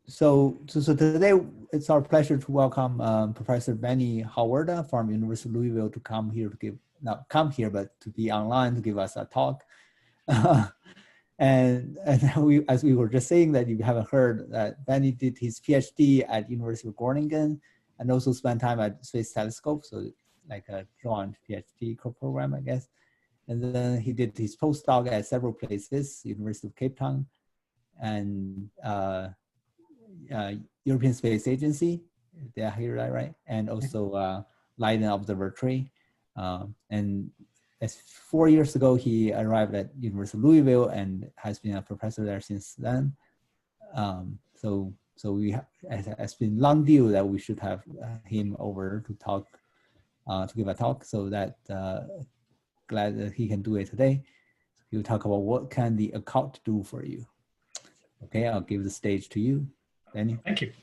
So today it's our pleasure to welcome Professor Benny Howard from University of Louisville to come here to give, not come here, but to be online to give us a talk. And we, as we were just saying that you haven't heard, that Benny did his PhD at University of Groningen and also spent time at Space Telescope, so like a joint PhD program, I guess. And then he did his postdoc at several places, University of Cape Town and European Space Agency, did I hear that right? And also Leiden Observatory. And as 4 years ago, he arrived at University of Louisville and has been a professor there since then. So we it's been long due that we should have him over to talk, to give a talk. So that glad that he can do it today. He'll talk about what can the occult do for you. Okay, I'll give the stage to you, Benny. Thank you.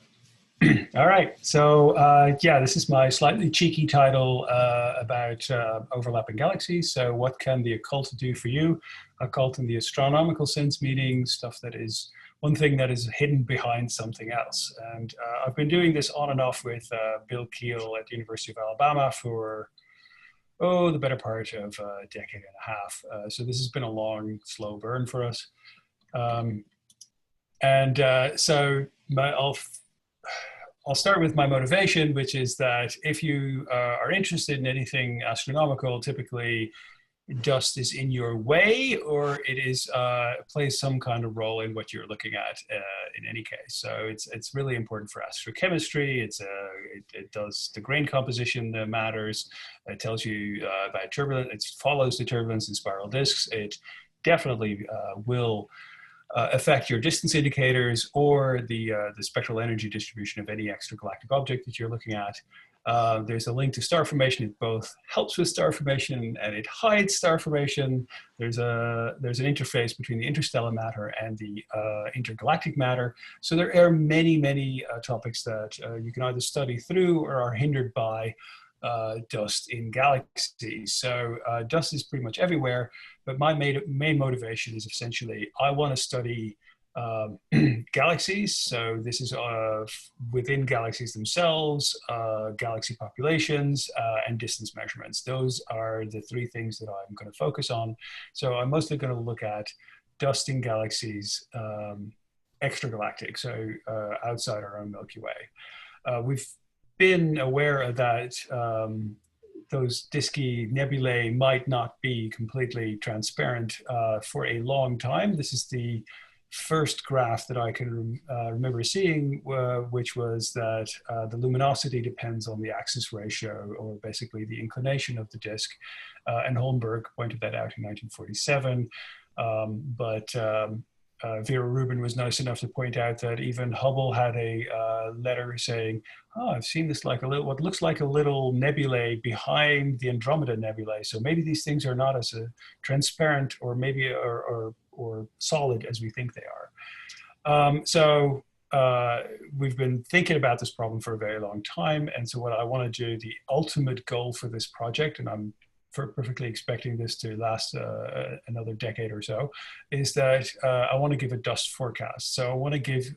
All right, so yeah, this is my slightly cheeky title about overlapping galaxies. So what can the occult do for you? Occult in the astronomical sense, meaning stuff that is one thing that is hidden behind something else. And I've been doing this on and off with Bill Keel at the University of Alabama for, the better part of a decade and a half. So this has been a long, slow burn for us. So I'll start with my motivation, which is that if you are interested in anything astronomical, typically dust is in your way, or it is plays some kind of role in what you're looking at in any case. So it's really important for astrochemistry. It does the grain composition that matters. It tells you about turbulence. It follows the turbulence in spiral disks. It definitely will affect your distance indicators or the spectral energy distribution of any extragalactic object that you're looking at. There's a link to star formation. It both helps with star formation and it hides star formation. There's an interface between the interstellar matter and the intergalactic matter. So there are many topics that you can either study through or are hindered by dust in galaxies. So dust is pretty much everywhere, but my main motivation is essentially I want to study galaxies. So this is within galaxies themselves, galaxy populations, and distance measurements. Those are the three things that I'm going to focus on. So I'm mostly going to look at dust in galaxies, extragalactic, so outside our own Milky Way. We've been aware that those disky nebulae might not be completely transparent for a long time. This is the first graph that I can remember seeing, which was that the luminosity depends on the axis ratio, or basically the inclination of the disk. And Holmberg pointed that out in 1947. Vera Rubin was nice enough to point out that even Hubble had a letter saying, "Oh, I've seen this like what looks like a little nebulae behind the Andromeda nebulae. So maybe these things are not as transparent or maybe or solid as we think they are." We've been thinking about this problem for a very long time. And so what I want to do, the ultimate goal for this project, and I'm perfectly expecting this to last another decade or so, is that I want to give a dust forecast. So I want to give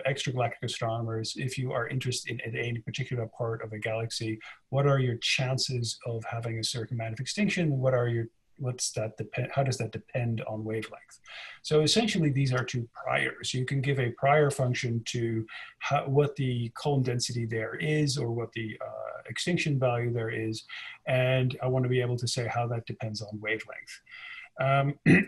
extragalactic astronomers, if you are interested in any particular part of a galaxy, what are your chances of having a certain amount of extinction? How does that depend on wavelength? So essentially, these are two priors. You can give a prior function to what the column density there is, or what the extinction value there is, and I want to be able to say how that depends on wavelength.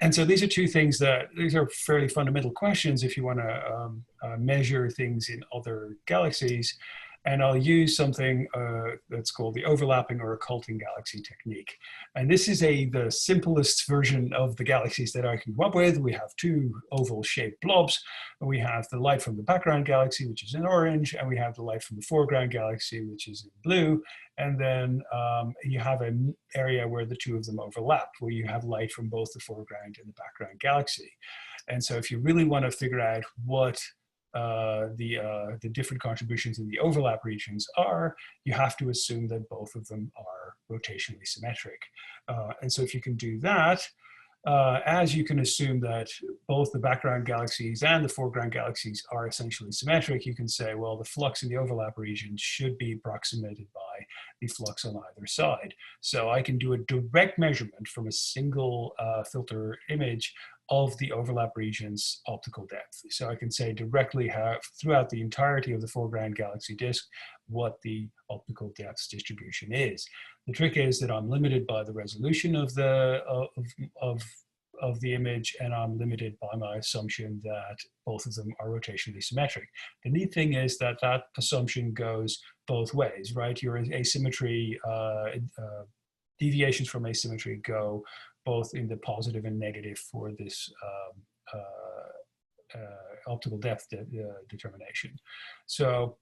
And so these are two things these are fairly fundamental questions if you want to measure things in other galaxies. And I'll use something that's called the overlapping or occulting galaxy technique. And this is the simplest version of the galaxies that I can come up with. We have two oval-shaped blobs. We have the light from the background galaxy, which is in orange, and we have the light from the foreground galaxy, which is in blue. And then you have an area where the two of them overlap, where you have light from both the foreground and the background galaxy. And so if you really want to figure out what the different contributions in the overlap regions are, you have to assume that both of them are rotationally symmetric. And so if you can do that, as you can assume that both the background galaxies and the foreground galaxies are essentially symmetric, you can say, well, the flux in the overlap region should be approximated by the flux on either side. So I can do a direct measurement from a single filter image of the overlap region's optical depth. So I can say directly how, throughout the entirety of the foreground galaxy disk, what the optical depth distribution is. The trick is that I'm limited by the resolution of the of the image, and I'm limited by my assumption that both of them are rotationally symmetric. The neat thing is that that assumption goes both ways, right? Your asymmetry, deviations from asymmetry go both in the positive and negative for this optical depth determination. So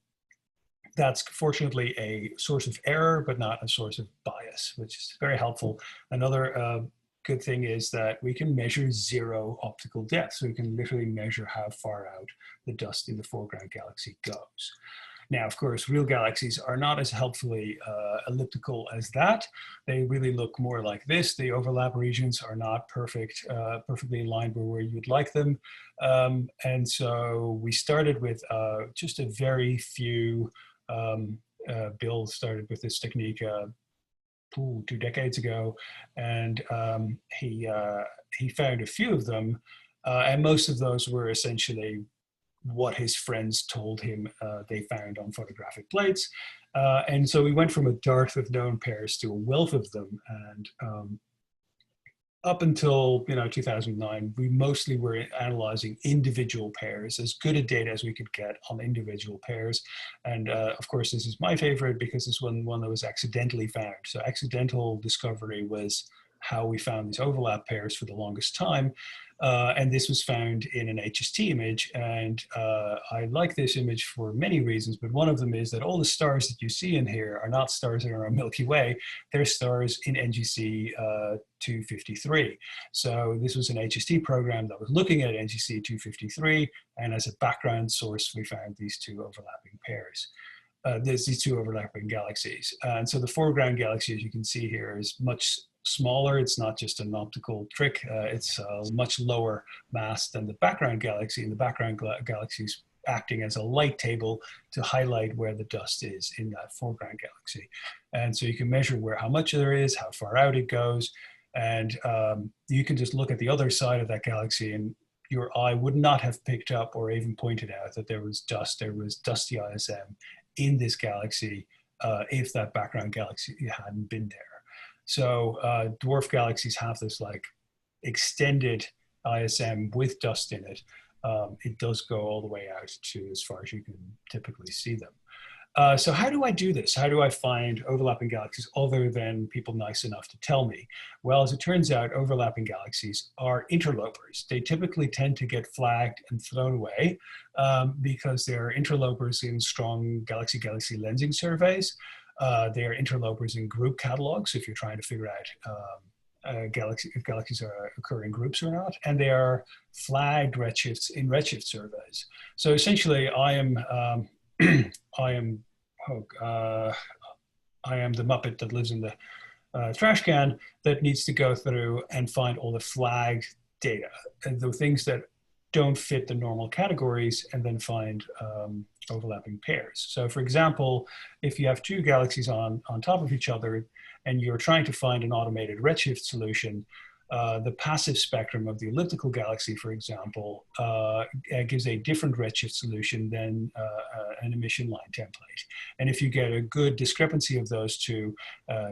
that's fortunately a source of error, but not a source of bias, which is very helpful. Another good thing is that we can measure zero optical depth. So we can literally measure how far out the dust in the foreground galaxy goes. Now, of course, real galaxies are not as helpfully elliptical as that. They really look more like this. The overlap regions are not perfectly aligned where you'd like them. And so we started with just a very few, Bill started with this technique 2 decades ago, and he found a few of them, and most of those were essentially what his friends told him they found on photographic plates. And so we went from a dearth of known pairs to a wealth of them. And up until 2009, we mostly were analyzing individual pairs, as good a data as we could get on individual pairs. And of course, this is my favorite because it's one that was accidentally found. So accidental discovery was how we found these overlap pairs for the longest time. And this was found in an HST image. And I like this image for many reasons, but one of them is that all the stars that you see in here are not stars in our Milky Way, they're stars in NGC 253. So this was an HST program that was looking at NGC 253, and as a background source, we found these two overlapping pairs. There's these two overlapping galaxies. And so the foreground galaxy, as you can see here, is much smaller. It's not just an optical trick. It's a much lower mass than the background galaxy, and the background galaxy is acting as a light table to highlight where the dust is in that foreground galaxy. And so you can measure how much there is, how far out it goes, and you can just look at the other side of that galaxy, and your eye would not have picked up or even pointed out that there was dusty ISM in this galaxy if that background galaxy hadn't been there. So dwarf galaxies have this like extended ISM with dust in it. It does go all the way out to as far as you can typically see them. So how do I do this? How do I find overlapping galaxies other than people nice enough to tell me? Well, as it turns out, overlapping galaxies are interlopers. They typically tend to get flagged and thrown away because they're interlopers in strong galaxy-galaxy lensing surveys. They are interlopers in group catalogs if you're trying to figure out if galaxies occur in groups or not, and they are flagged redshifts in redshift surveys. So essentially, I am the Muppet that lives in the trash can that needs to go through and find all the flagged data and the things that don't fit the normal categories, and then find overlapping pairs. So for example, if you have two galaxies on top of each other and you're trying to find an automated redshift solution, the passive spectrum of the elliptical galaxy, for example, gives a different redshift solution than an emission line template. And if you get a good discrepancy of those two,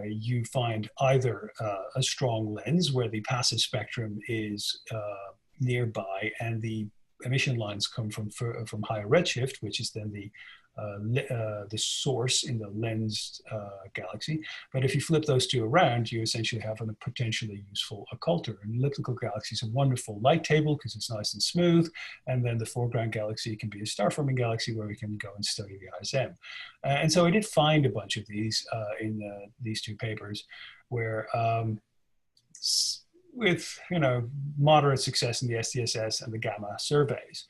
you find either a strong lens where the passive spectrum is nearby and the emission lines come from higher redshift, which is then the source in the lensed galaxy. But if you flip those two around, you essentially have a potentially useful occulter. An elliptical galaxy is a wonderful light table because it's nice and smooth. And then the foreground galaxy can be a star-forming galaxy where we can go and study the ISM. And so I did find a bunch of these in these two papers where with moderate success in the SDSS and the gamma surveys.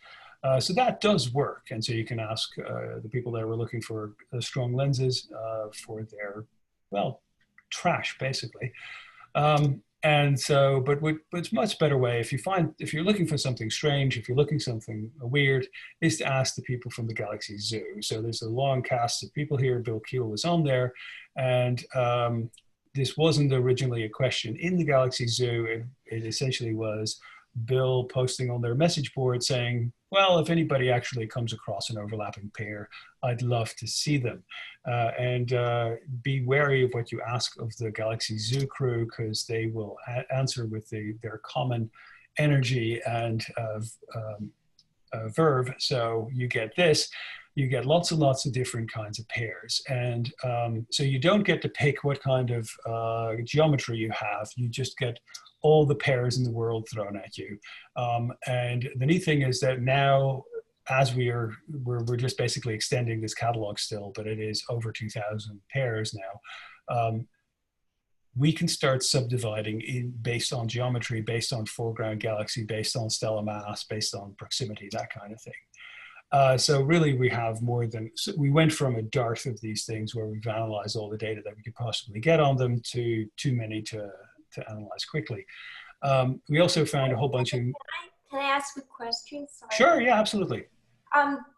So that does work. And so you can ask the people that were looking for strong lenses for their, well, trash, basically. And so, but it's much better way if you're looking for something strange, if you're looking for something weird, is to ask the people from the Galaxy Zoo. So there's a long cast of people here. Bill Keel was on there, and this wasn't originally a question in the Galaxy Zoo. It essentially was Bill posting on their message board saying, well, if anybody actually comes across an overlapping pair, I'd love to see them. And be wary of what you ask of the Galaxy Zoo crew, because they will answer with their common energy and verve. So you get this, you get lots and lots of different kinds of pairs. And so you don't get to pick what kind of geometry you have. You just get all the pairs in the world thrown at you. And the neat thing is that now, as we're just basically extending this catalog still, but it is over 2,000 pairs now. We can start subdividing based on geometry, based on foreground galaxy, based on stellar mass, based on proximity, that kind of thing. So really we have more than, so we went from a dearth of these things where we've analyzed all the data that we could possibly get on them to too many to analyze quickly. We also found a whole bunch of... Can I ask a question? Sorry. Sure, yeah, absolutely.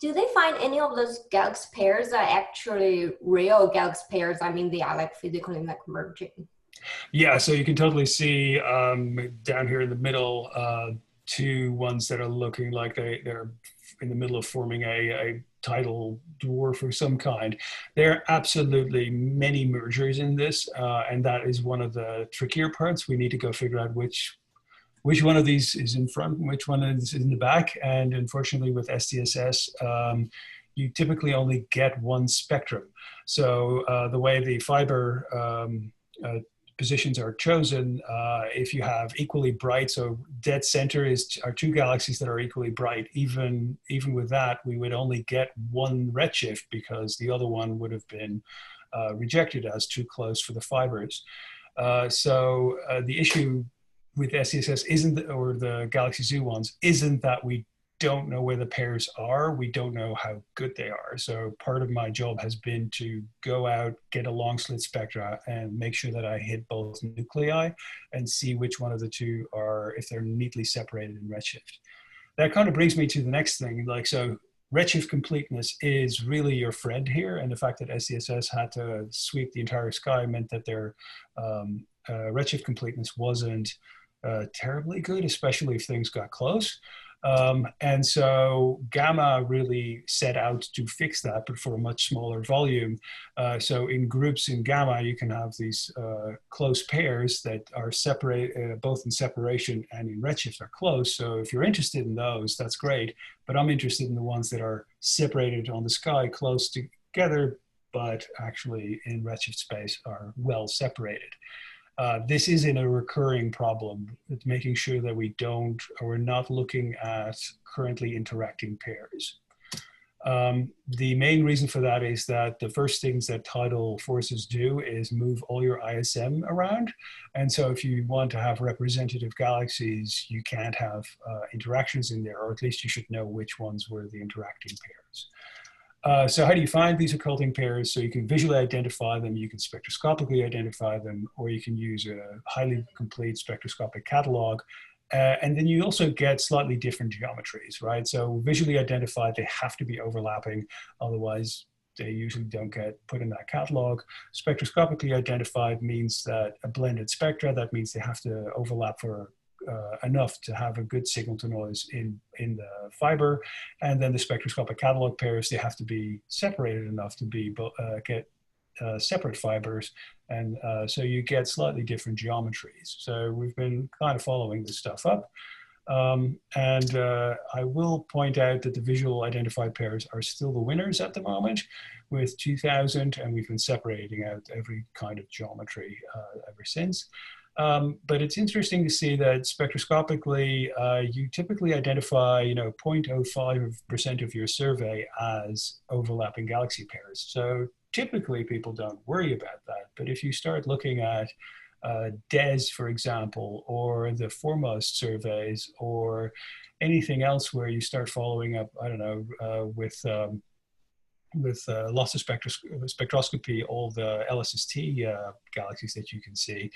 Do they find any of those galaxy pairs are actually real galaxy pairs? I mean, they are like physically like merging. Yeah, so you can totally see down here in the middle, two ones that are looking like they're in the middle of forming a tidal dwarf of some kind. There are absolutely many mergers in this, and that is one of the trickier parts. We need to go figure out which one of these is in front and which one is in the back. And unfortunately with SDSS, you typically only get one spectrum. So the way the fiber positions are chosen, if you have equally bright, so dead center are two galaxies that are equally bright, even with that, we would only get one redshift because the other one would have been rejected as too close for the fibers. So the issue with SCSS isn't, or the Galaxy Zoo ones, isn't that we don't know where the pairs are, we don't know how good they are. So part of my job has been to go out, get a long slit spectra and make sure that I hit both nuclei and see which one of the two are, if they're neatly separated in redshift. That kind of brings me to the next thing. Like, so redshift completeness is really your friend here. And the fact that SCSS had to sweep the entire sky meant that their redshift completeness wasn't terribly good, especially if things got close. And so Gamma really set out to fix that, but for a much smaller volume. So in groups in Gamma, you can have these close pairs that are separate, both in separation and in redshift are close. So if you're interested in those, that's great. But I'm interested in the ones that are separated on the sky close together, but actually in redshift space are well separated. This is in a recurring problem, making sure that we're not looking at currently interacting pairs. The main reason for that is that the first things that tidal forces do is move all your ISM around. And so if you want to have representative galaxies, you can't have interactions in there, or at least you should know which ones were the interacting pairs. So how do you find these occulting pairs? So you can visually identify them, you can spectroscopically identify them, or you can use a highly complete spectroscopic catalog. And then you also get slightly different geometries, right? So visually identified, they have to be overlapping, otherwise they usually don't get put in that catalog. Spectroscopically identified means that a blended spectra, that means they have to overlap for enough to have a good signal to noise in the fiber. And then the spectroscopic catalog pairs, they have to be separated enough to be get separate fibers. And so you get slightly different geometries. So we've been kind of following this stuff up. And I will point out that the visual identified pairs are still the winners at the moment with 2000, and we've been separating out every kind of geometry ever since. But it's interesting to see that spectroscopically, you typically identify, 0.05% of your survey as overlapping galaxy pairs. So typically people don't worry about that. But if you start looking at DES, for example, or the Foremost surveys, or anything else where you start following up, I don't know, with loss of spectroscopy, all the LSST galaxies that you can see,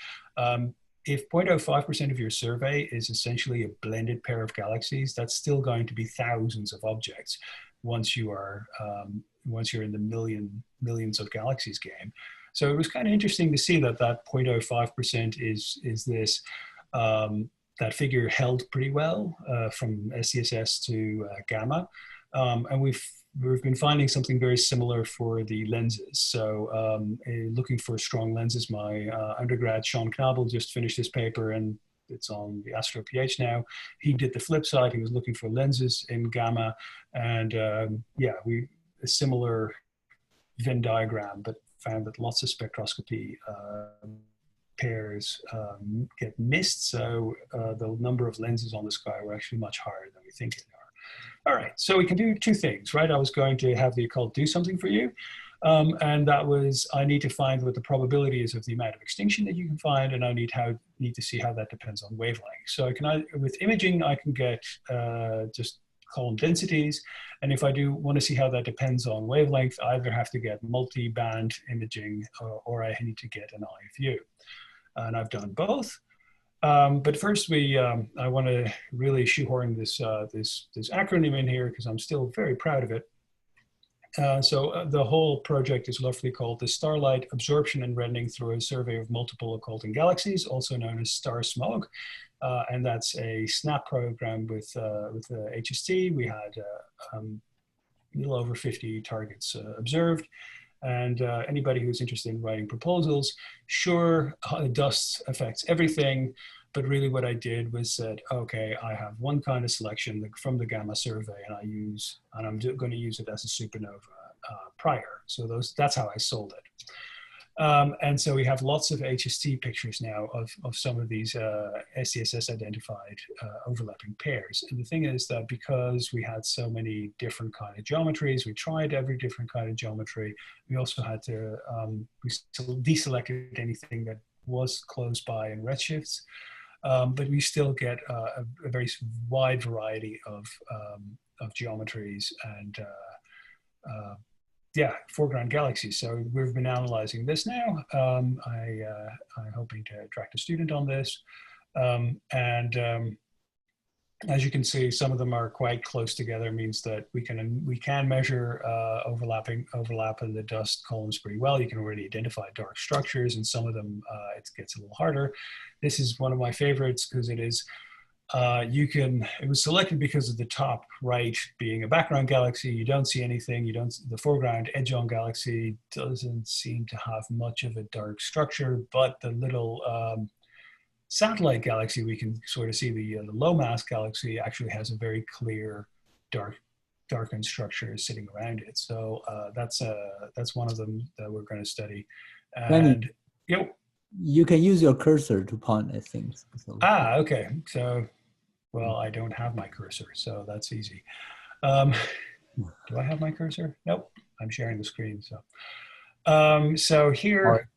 if 0.05% of your survey is essentially a blended pair of galaxies, that's still going to be thousands of objects once you are once you're in the millions of galaxies game. So it was kind of interesting to see that 0.05% is this that figure held pretty well from SCSS to gamma, and we've been finding something very similar for the lenses. So looking for strong lenses, my undergrad, Sean Knabel, just finished his paper and it's on the Astro PH now. He did the flip side. He was looking for lenses in gamma. And yeah, a similar Venn diagram, but found that lots of spectroscopy pairs get missed. So the number of lenses on the sky were actually much higher than we think they are. All right, so we can do two things, right? I was going to have the occult do something for you. And that was, I need to find what the probability is of the amount of extinction that you can find, and I need to see how that depends on wavelength. So with imaging, I can get just column densities. And if I do want to see how that depends on wavelength, I either have to get multi-band imaging or I need to get an eye view. And I've done both. But first, I want to really shoehorn this acronym in here because I'm still very proud of it. So the whole project is roughly called the Starlight Absorption and Reddening through a Survey of Multiple Occulting Galaxies, also known as Star Smog. And that's a SNAP program with HST. We had a little over 50 targets observed. And anybody who's interested in writing proposals, sure, dust affects everything, but really what I did was said, okay, I have one kind of selection from the gamma survey, and I'm going to use it as a supernova prior. So that's how I sold it. And so we have lots of HST pictures now of some of these SCSS identified overlapping pairs. And the thing is that because we had so many different kind of geometries, we tried every different kind of geometry. We also had to, we deselected anything that was close by in redshifts. But we still get a very wide variety of geometries and yeah, foreground galaxies. So we've been analyzing this now. I'm hoping to attract a student on this. As you can see, some of them are quite close together, means that we can measure overlap in the dust columns pretty well. You can already identify dark structures, and some of them it gets a little harder. This is one of my favorites because it is. It was selected because of the top right being a background galaxy. You don't see anything. The foreground edge-on galaxy doesn't seem to have much of a dark structure, but the little satellite galaxy, we can sort of see the low mass galaxy actually has a very clear darkened structure sitting around it. So that's one of them that we're going to study. And you can use your cursor to point at things. So. Okay. So, well, I don't have my cursor, so that's easy. Do I have my cursor? Nope. I'm sharing the screen. So, so here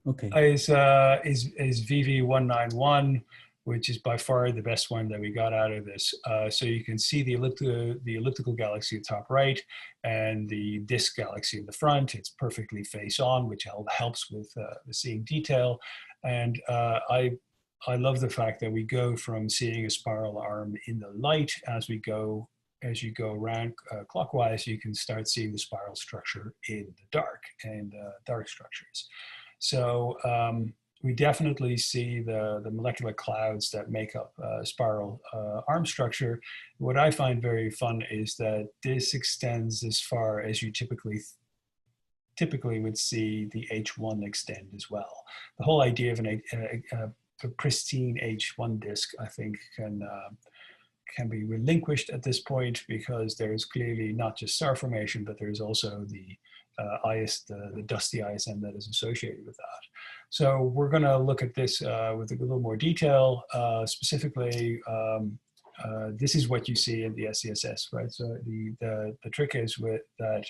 is VV191, which is by far the best one that we got out of this. So you can see the elliptical galaxy at top right and the disk galaxy in the front. It's perfectly face on, which helps with seeing detail. And I love the fact that we go from seeing a spiral arm in the light as you go around clockwise, you can start seeing the spiral structure in the dark and dark structures. So we definitely see the molecular clouds that make up spiral arm structure. What I find very fun is that this extends as far as you typically would see the H1 extend as well. The whole idea of a pristine H1 disk, I think, can be relinquished at this point because there's clearly not just star formation, but there's also the the dusty ISM that is associated with that. So we're going to look at this with a little more detail. Specifically, this is what you see in the SCSS, right? So the trick is that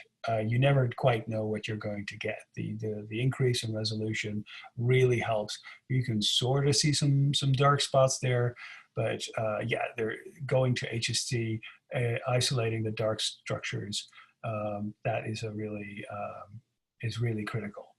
you never quite know what you're going to get. The increase in resolution really helps. You can sort of see some dark spots there, but yeah, they're going to HST, isolating the dark structures. That is really critical.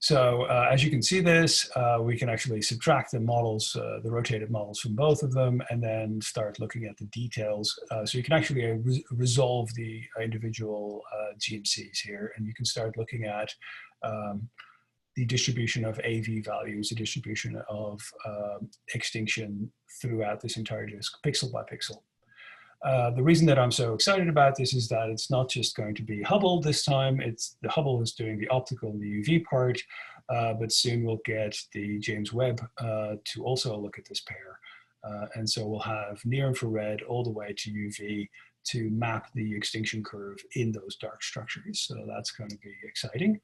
So as you can see this, we can actually subtract the models, the rotated models from both of them, and then start looking at the details. So you can actually resolve the individual GMCs here, and you can start looking at the distribution of AV values, the distribution of extinction throughout this entire disk, pixel by pixel. The reason that I'm so excited about this is that it's not just going to be Hubble this time. The Hubble is doing the optical and the UV part, but soon we'll get the James Webb to also look at this pair. And so we'll have near infrared all the way to UV to map the extinction curve in those dark structures. So that's going to be exciting.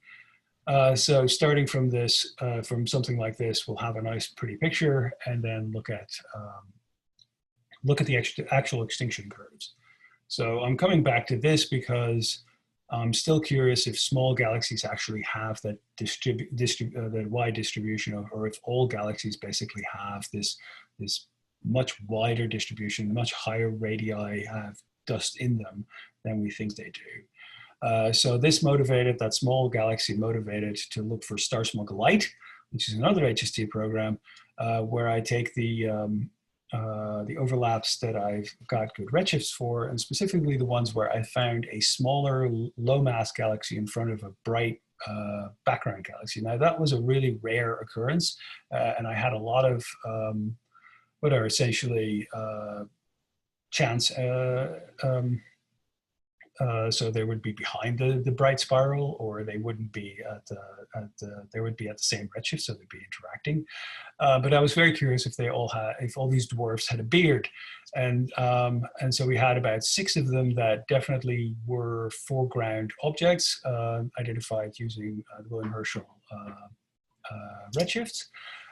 So starting from this, from something like this, we'll have a nice pretty picture and then look at the actual extinction curves. So I'm coming back to this because I'm still curious if small galaxies actually have that that wide distribution, or if all galaxies basically have this much wider distribution, much higher radii have dust in them than we think they do. So this motivated, that small galaxy motivated to look for star smog light, which is another HST program, where I take the overlaps that I've got good redshifts for, and specifically the ones where I found a smaller low mass galaxy in front of a bright background galaxy. Now that was a really rare occurrence, and I had a lot of what are essentially chance. So they would be behind the bright spiral, or they wouldn't be they would be at the same redshift, so they'd be interacting. But I was very curious if if all these dwarfs had a beard, and so we had about 6 of them that definitely were foreground objects identified using the William Herschel redshifts.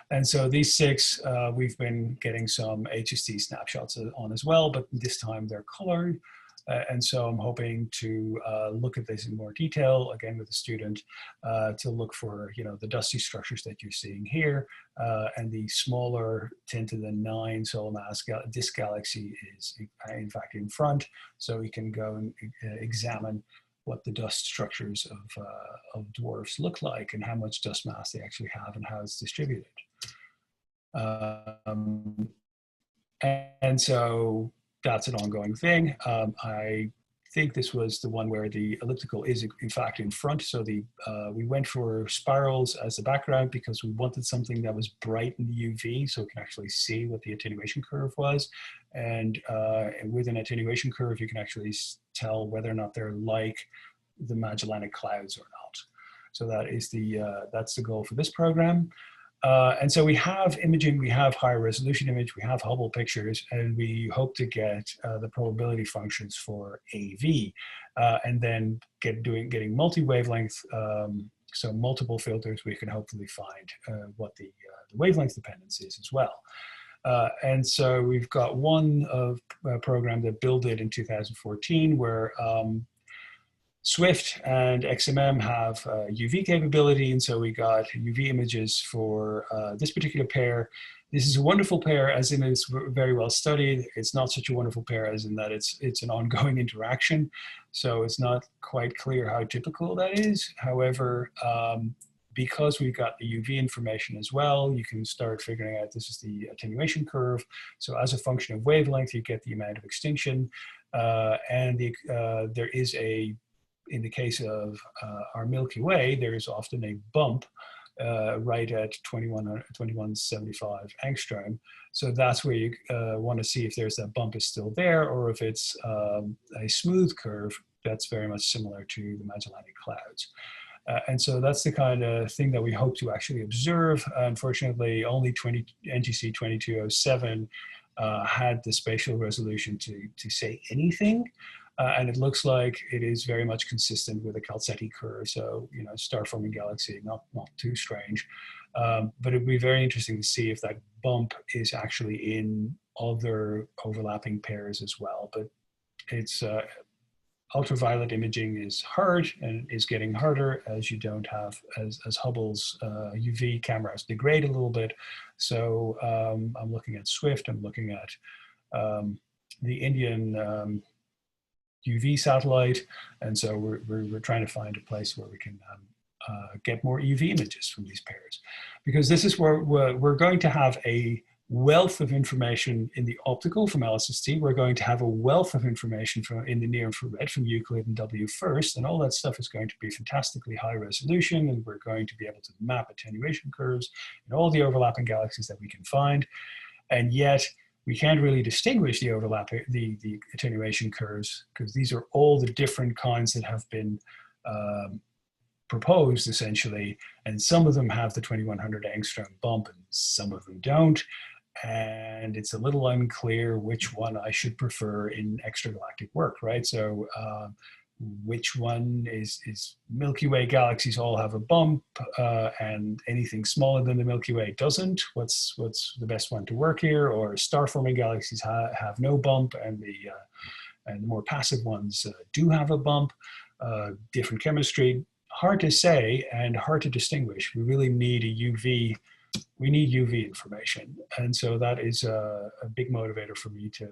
And so these 6, we've been getting some HST snapshots on as well, but this time they're colored. And so I'm hoping to look at this in more detail, again with the student, to look for, the dusty structures that you're seeing here, and the smaller 10 to the 9 solar mass disk galaxy is in fact in front, so we can go and examine what the dust structures of dwarfs look like and how much dust mass they actually have and how it's distributed. And so that's an ongoing thing. I think this was the one where the elliptical is in fact in front. So we went for spirals as the background because we wanted something that was bright in the UV, so we can actually see what the attenuation curve was. And with an attenuation curve, you can actually tell whether or not they're like the Magellanic Clouds or not. So that is that's the goal for this program. And so we have imaging, we have higher resolution image, we have Hubble pictures, and we hope to get the probability functions for AV, and then getting multi-wavelength, so multiple filters, we can hopefully find what the wavelength dependence is as well. And so we've got one program that Bill did in 2014 where Swift and XMM have UV capability, and so we got UV images for this particular pair. This is a wonderful pair, as in it's very well studied. It's not such a wonderful pair, as in that it's an ongoing interaction, so it's not quite clear how typical that is. However, because we've got the UV information as well, you can start figuring out this is the attenuation curve. So as a function of wavelength, you get the amount of extinction, and there is in the case of our Milky Way, there is often a bump right at 2175 angstrom. So that's where you want to see if there's that bump is still there, or if it's a smooth curve that's very much similar to the Magellanic Clouds. And so that's the kind of thing that we hope to actually observe. Unfortunately, only NGC 2207 had the spatial resolution to say anything. And it looks like it is very much consistent with the Calcetti curve. So, star-forming galaxy, not too strange. But it'd be very interesting to see if that bump is actually in other overlapping pairs as well. But it's ultraviolet imaging is hard and is getting harder as you don't have, as Hubble's UV cameras degrade a little bit. So I'm looking at Swift, I'm looking at the Indian UV satellite, and so we're trying to find a place where we can get more EV images from these pairs, because this is where we're going to have a wealth of information in the optical from LSST. We're going to have a wealth of information in the near infrared from Euclid and W first, and all that stuff is going to be fantastically high resolution, and we're going to be able to map attenuation curves in all the overlapping galaxies that we can find. And yet we can't really distinguish the the attenuation curves, because these are all the different kinds that have been proposed essentially, and some of them have the 2100 angstrom bump and some of them don't, and it's a little unclear which one I should prefer in extragalactic work, right? So which one is Milky Way galaxies all have a bump, and anything smaller than the Milky Way doesn't? What's the best one to work here? Or star-forming galaxies have no bump, and the more passive ones do have a bump. Different chemistry, hard to say and hard to distinguish. We really need we need UV information, and so that is a big motivator for me to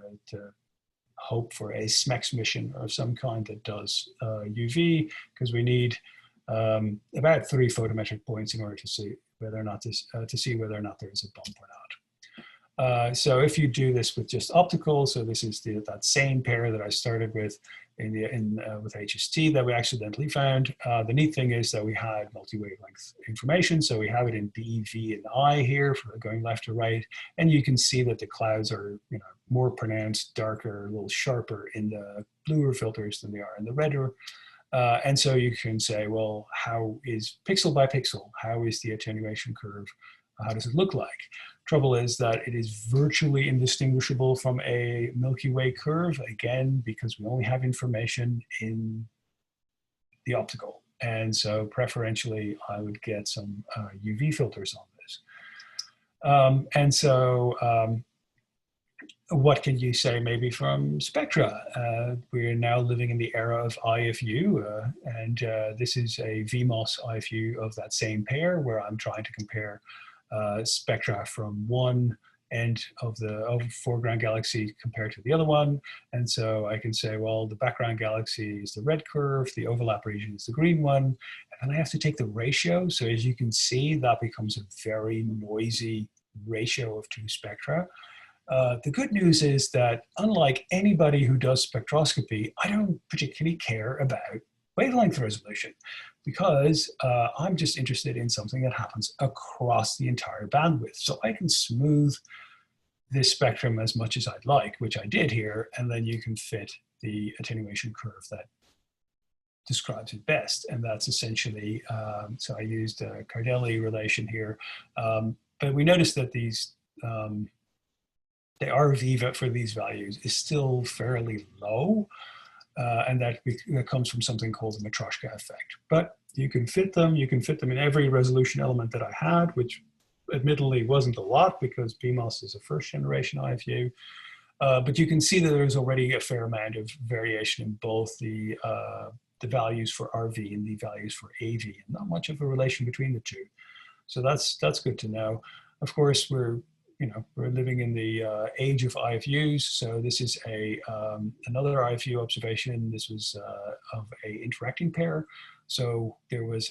hope for a SMEX mission of some kind that does UV, because we need about 3 photometric points in order to see whether or not there is a bump or not. So if you do this with just optical, so this is that same pair that I started with with HST that we accidentally found. The neat thing is that we had multi-wavelength information, so we have it in B, V, and I here for going left to right, and you can see that the clouds are more pronounced, darker, a little sharper in the bluer filters than they are in the redder. And so you can say, well, how is pixel by pixel? How is the attenuation curve? How does it look like? Trouble is that it is virtually indistinguishable from a Milky Way curve, again, because we only have information in the optical. And so preferentially, I would get some UV filters on this. And so what can you say maybe from spectra? We're now living in the era of IFU, and this is a VMOS IFU of that same pair, where I'm trying to compare spectra from one end of the foreground galaxy compared to the other one. And so I can say, well, the background galaxy is the red curve, the overlap region is the green one, and then I have to take the ratio. So as you can see, that becomes a very noisy ratio of 2 spectra. The good news is that unlike anybody who does spectroscopy, I don't particularly care about wavelength resolution, because I'm just interested in something that happens across the entire bandwidth. So I can smooth this spectrum as much as I'd like, which I did here, and then you can fit the attenuation curve that describes it best. And that's essentially, so I used a Cardelli relation here, but we noticed that these, the RV for these values is still fairly low. And that comes from something called the Matryoshka effect. But you can fit them in every resolution element that I had, which admittedly wasn't a lot because BMOS is a first generation IFU. But you can see that there's already a fair amount of variation in both the values for RV and the values for AV, and not much of a relation between the two. So that's good to know. Of course, we're living in the age of IFUs. So this is another IFU observation. This was of a interacting pair. So there was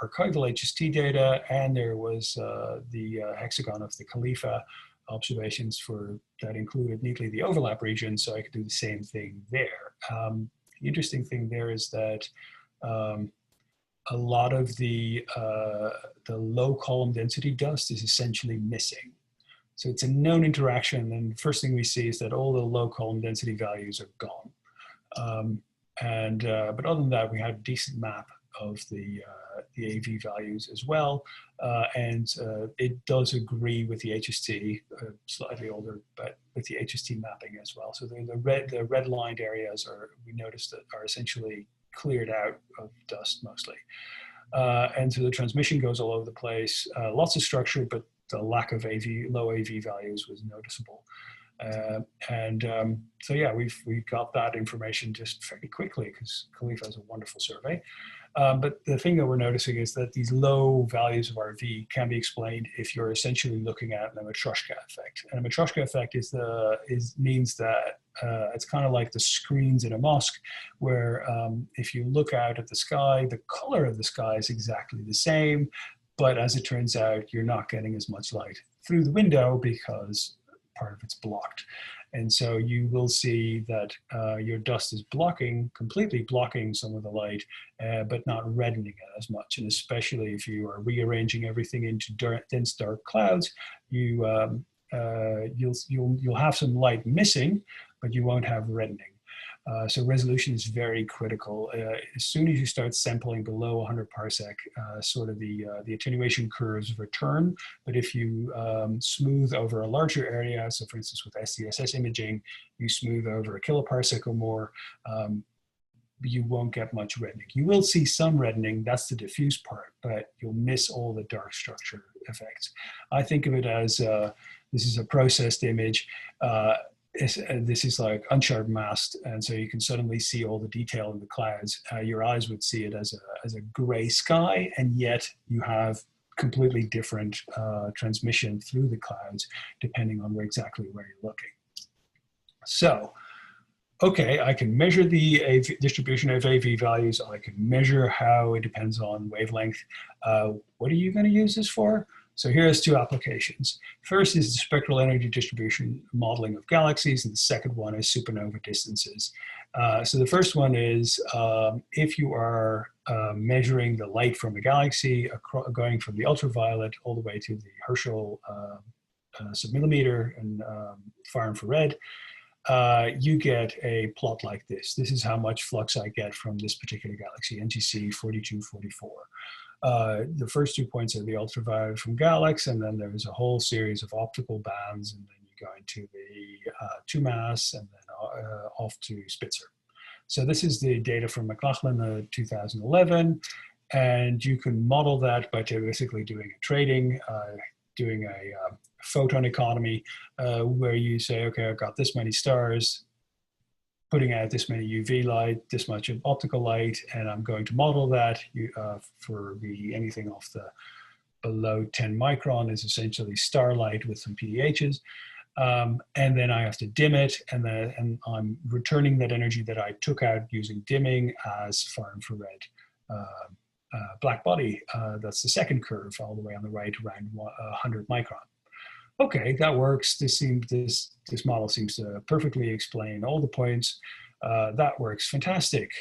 archival HST data, and there was the hexagon of the Khalifa observations that included neatly the overlap region. So I could do the same thing there. The interesting thing there is that a lot of the low column density dust is essentially missing. So it's a known interaction, and the first thing we see is that all the low column density values are gone. But other than that, we have a decent map of the AV values as well, and it does agree with the HST, slightly older, but with the HST mapping as well. So the red lined areas we noticed that are essentially cleared out of dust mostly, and so the transmission goes all over the place. Lots of structure, but the lack of low AV values was noticeable. So yeah, we got that information just fairly quickly because Khalifa has a wonderful survey. But the thing that we're noticing is that these low values of RV can be explained if you're essentially looking at the Matryoshka effect. And a Matryoshka effect means that it's kind of like the screens in a mosque, where if you look out at the sky, the color of the sky is exactly the same, but as it turns out, you're not getting as much light through the window because part of it's blocked. And so you will see that your dust is completely blocking some of the light, but not reddening it as much. And especially if you are rearranging everything into dense dark clouds, you'll have some light missing, but you won't have reddening. So resolution is very critical. As soon as you start sampling below 100 parsec, sort of the attenuation curves return. But if you smooth over a larger area, so for instance with SDSS imaging, you smooth over a kiloparsec or more, you won't get much reddening. You will see some reddening, that's the diffuse part, but you'll miss all the dark structure effects. I think of it as this is a processed image. This is like unsharp masked, and so you can suddenly see all the detail in the clouds. Your eyes would see it as a gray sky, and yet you have completely different transmission through the clouds depending on exactly where you're looking. So, okay, I can measure the AV distribution of AV values. I can measure how it depends on wavelength. What are you going to use this for? So here's two applications. First is the spectral energy distribution modeling of galaxies, and the second one is supernova distances. So the first one is if you are measuring the light from a galaxy, going from the ultraviolet all the way to the Herschel submillimeter and far infrared, you get a plot like this. This is how much flux I get from this particular galaxy, NGC 4244. The first 2 points are the ultraviolet from Galax, and then there's a whole series of optical bands, and then you go into the 2MASS, and then off to Spitzer. So this is the data from McLachlan 2011, and you can model that by basically doing a trading, doing a photon economy, where you say, okay, I've got this many stars, putting out this many UV light, this much of optical light, and I'm going to model that for anything off the below 10 micron is essentially starlight with some PDHs. And then I have to dim it, and I'm returning that energy that I took out using dimming as far infrared black body. That's the second curve all the way on the right, around 100 micron. Okay, that works. This model seems to perfectly explain all the points. That works fantastic.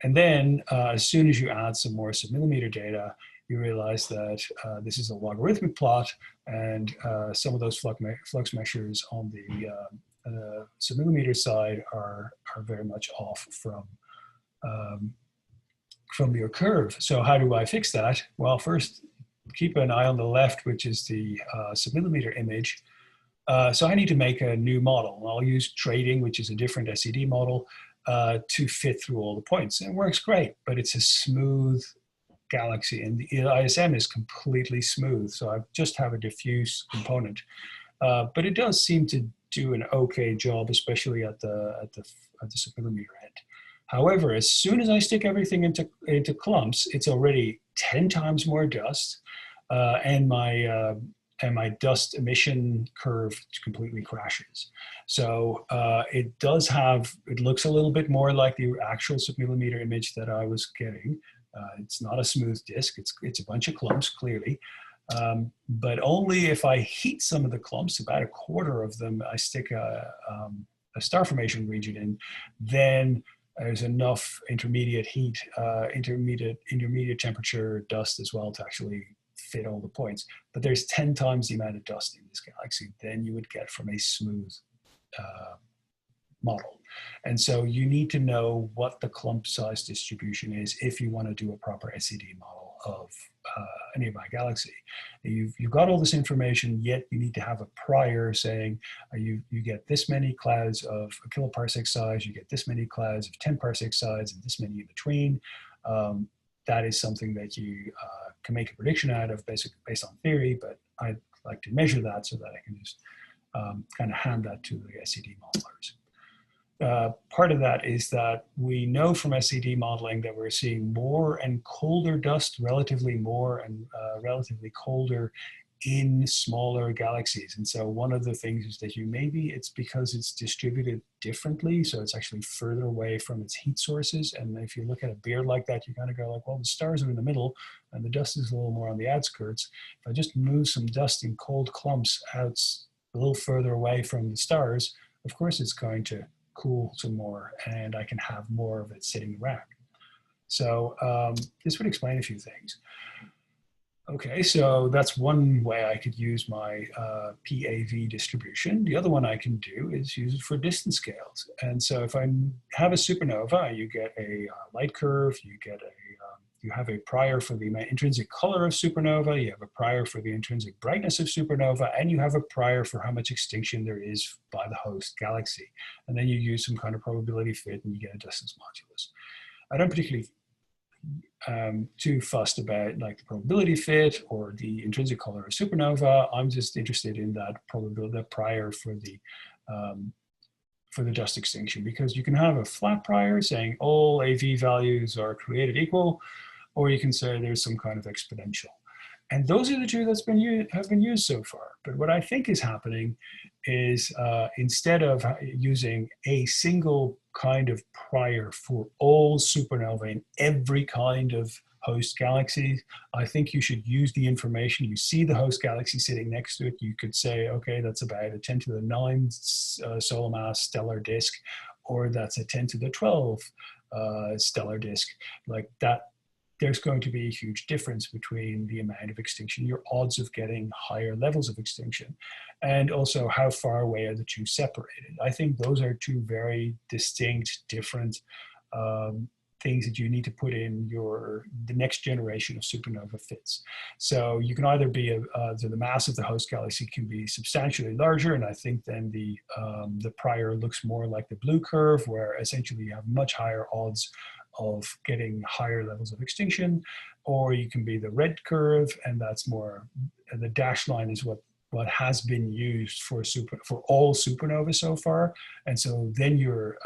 And then as soon as you add some more submillimeter data, you realize that this is a logarithmic plot, and some of those flux measures on the submillimeter side are very much off from your curve. So how do I fix that? Well, first, keep an eye on the left, which is the submillimeter image. So I need to make a new model. I'll use trading, which is a different SED model, to fit through all the points. And it works great, but it's a smooth galaxy, and the ISM is completely smooth. So I just have a diffuse component, but it does seem to do an okay job, especially at the submillimeter end. However, as soon as I stick everything into clumps, it's already 10 times more dust, and my dust emission curve completely crashes. So it looks a little bit more like the actual submillimeter image that I was getting. It's not a smooth disk, it's a bunch of clumps, clearly. But only if I heat some of the clumps, about a quarter of them, I stick a star formation region in, then there's enough intermediate heat, intermediate temperature dust as well to actually fit all the points. But there's 10 times the amount of dust in this galaxy than you would get from a smooth model. And so you need to know what the clump size distribution is if you want to do a proper SED model of a nearby galaxy. You've got all this information, yet you need to have a prior saying you get this many clouds of a kiloparsec size, you get this many clouds of 10 parsec size, and this many in between. That is something that you can make a prediction out of based on theory, but I'd like to measure that so that I can just kind of hand that to the SED modelers. Part of that is that we know from SED modeling that we're seeing more and colder dust, relatively more and relatively colder in smaller galaxies. And so one of the things is that maybe it's because it's distributed differently, so it's actually further away from its heat sources. And if you look at a beard like that, you kind of go like, well, the stars are in the middle and the dust is a little more on the outskirts. If I just move some dust in cold clumps out a little further away from the stars, of course it's going to cool some more and I can have more of it sitting around. So this would explain a few things. Okay, so that's one way I could use my PAV distribution. The other one I can do is use it for distance scales. And so if I have a supernova, you get a light curve, you have a prior for the intrinsic color of supernova, you have a prior for the intrinsic brightness of supernova, and you have a prior for how much extinction there is by the host galaxy. And then you use some kind of probability fit and you get a distance modulus. I don't particularly too fussed about like the probability fit or the intrinsic color of supernova. I'm just interested in that probability, that prior for the dust extinction, because you can have a flat prior saying all AV values are created equal, or you can say there's some kind of exponential. And those are the two that's have been used so far. But what I think is happening is instead of using a single kind of prior for all supernova in every kind of host galaxy, I think you should use the information. You see the host galaxy sitting next to it. You could say, okay, that's about a 10 to the 9 solar mass stellar disk, or that's a 10 to the 12 stellar disk. Like that, there's going to be a huge difference between the amount of extinction, your odds of getting higher levels of extinction, and also how far away are the two separated. I think those are two very distinct, different things that you need to put in the next generation of supernova fits. So you can either be the mass of the host galaxy can be substantially larger, and I think then the prior looks more like the blue curve, where essentially you have much higher odds of getting higher levels of extinction, or you can be the red curve, and that's more, the dashed line is what has been used for all supernova so far. And so then your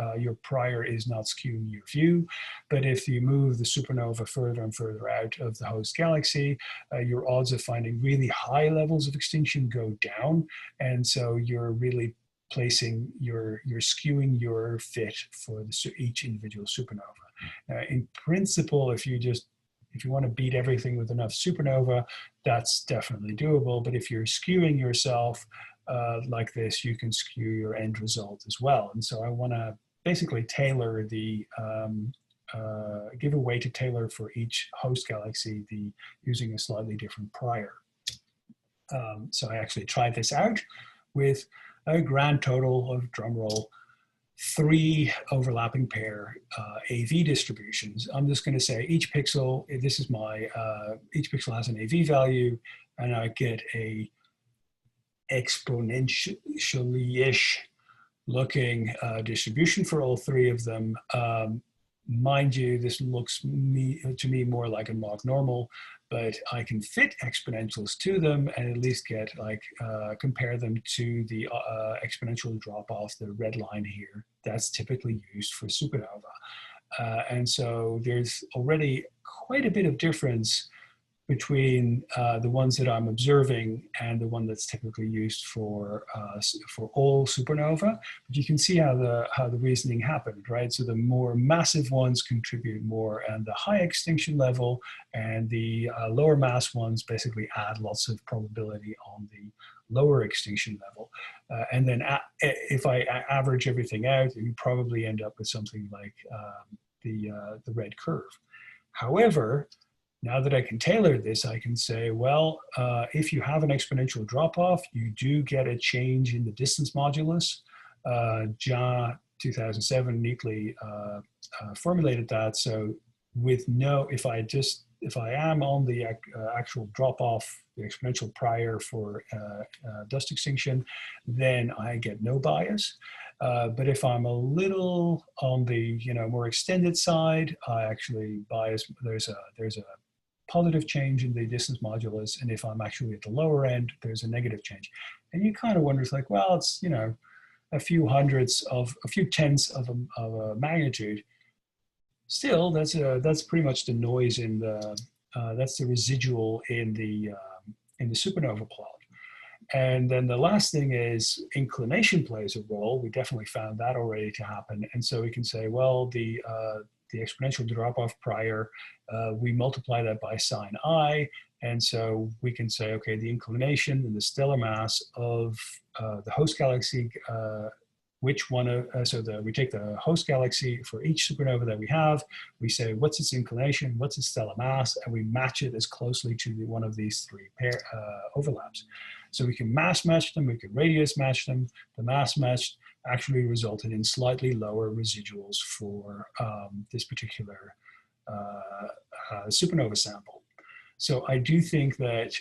prior is not skewing your view. But if you move the supernova further and further out of the host galaxy, your odds of finding really high levels of extinction go down. And so you're really placing you're skewing your fit for each individual supernova. In principle, if you want to beat everything with enough supernova, that's definitely doable. But if you're skewing yourself like this, you can skew your end result as well. And so I want to basically tailor give a way to tailor for each host galaxy using a slightly different prior. So I actually tried this out with a grand total of, drumroll, 3 overlapping pair AV distributions. I'm just going to say each pixel, this is my, each pixel has an AV value, and I get a exponentially-ish looking distribution for all 3 of them. Mind you, this looks to me more like a log normal, but I can fit exponentials to them and at least get compare them to the exponential drop off, the red line here. That's typically used for supernova. And so there's already quite a bit of difference between the ones that I'm observing and the one that's typically used for all supernova. But you can see how the reasoning happened, right? So the more massive ones contribute more and the high extinction level, and the lower mass ones basically add lots of probability on the lower extinction level. And then if I average everything out, you probably end up with something like the red curve. However, now that I can tailor this, I can say, well, if you have an exponential drop-off, you do get a change in the distance modulus. Ja 2007 neatly formulated that. So if I am on the actual drop-off, the exponential prior for dust extinction, then I get no bias. But if I'm a little on the more extended side, I actually bias. There's a positive change in the distance modulus, and if I'm actually at the lower end, there's a negative change. And you kind of wonder, it's like, well, it's a few tenths of a magnitude. Still, that's pretty much the noise in the that's the residual in the in the supernova plot. And then the last thing is inclination plays a role. We definitely found that already to happen. And so we can say, well, the exponential drop-off prior, we multiply that by sine I. And so we can say, okay, the inclination and the stellar mass of the host galaxy, which one of, we take the host galaxy for each supernova that we have, we say, what's its inclination, what's its stellar mass, and we match it as closely to one of these three overlaps. So we can mass match them, we can radius match them. The mass match actually resulted in slightly lower residuals for this particular supernova sample. So I do think that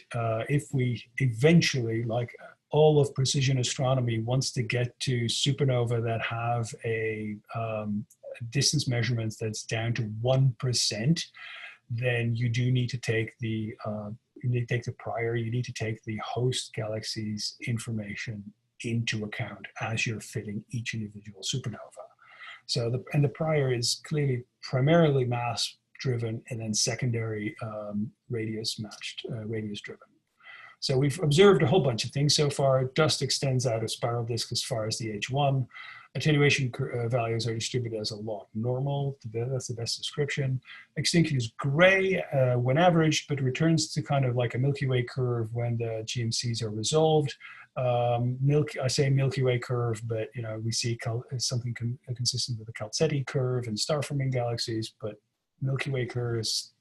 if we eventually, like all of precision astronomy wants to get to supernova that have a distance measurements that's down to 1%, then you do need to take the prior, you need to take the host galaxy's information into account as you're fitting each individual supernova. So the prior is clearly primarily mass driven and then secondary radius matched, radius driven. So we've observed a whole bunch of things so far. Dust extends out of spiral disk as far as the H1. Attenuation values are distributed as a log normal. That's the best description. Extinction is gray when averaged, but returns to kind of like a Milky Way curve when the GMCs are resolved. I say Milky Way curve, but you know we see something consistent with the Calcetti curve in star-forming galaxies, but Milky Way curves,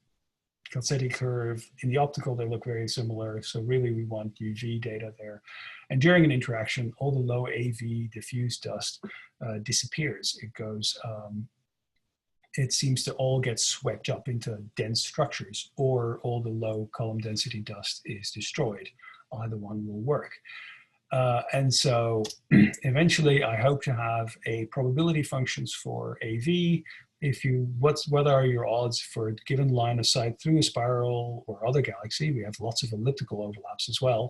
Calcetti curve, in the optical, they look very similar. So really we want UV data there. And during an interaction, all the low AV diffuse dust disappears. It goes, it seems to all get swept up into dense structures, or all the low column density dust is destroyed. Either one will work. And so eventually I hope to have a probability functions for AV. What are your odds for a given line of sight through a spiral or other galaxy? We have lots of elliptical overlaps as well,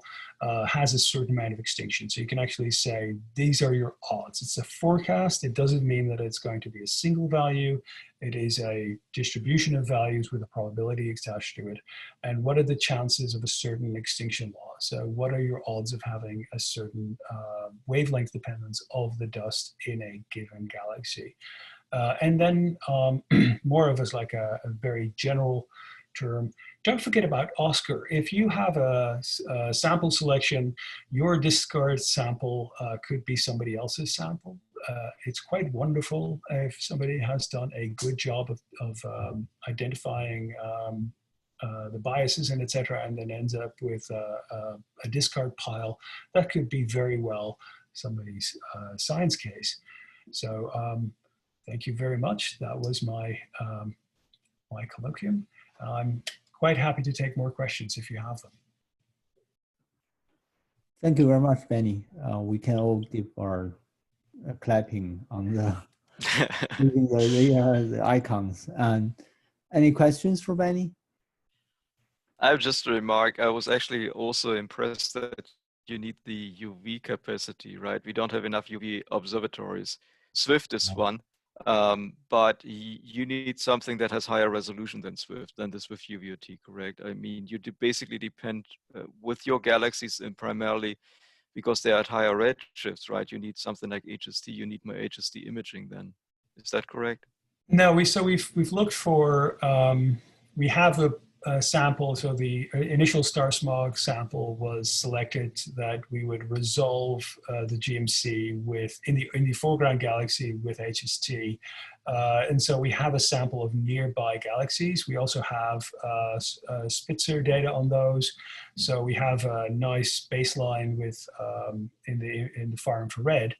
has a certain amount of extinction. So you can actually say, these are your odds. It's a forecast. It doesn't mean that it's going to be a single value. It is a distribution of values with a probability attached to it. And what are the chances of a certain extinction law? So what are your odds of having a certain wavelength dependence of the dust in a given galaxy? And then more of as like a very general term, don't forget about Oscar. If you have a sample selection, your discard sample could be somebody else's sample. It's quite wonderful if somebody has done a good job of identifying the biases and et cetera, and then ends up with a discard pile. That could be very well somebody's science case. So thank you very much. That was my my colloquium. I'm quite happy to take more questions if you have them. Thank you very much, Benny. We can all give our clapping on the, the icons. And any questions for Benny? I have just a remark. I was actually also impressed that you need the UV capacity, right? We don't have enough UV observatories. Swift is one, but you need something that has higher resolution than Swift, than the Swift UVOT, correct? I mean, you basically depend with your galaxies and primarily because they are at higher redshifts, right? You need something like HST. You need more HST imaging then. Is that correct? No, we've looked for, we have a sample. So the initial star smog sample was selected that we would resolve the GMC with in the foreground galaxy with HST, and so we have a sample of nearby galaxies. We also have Spitzer data on those, so we have a nice baseline with in the far infrared.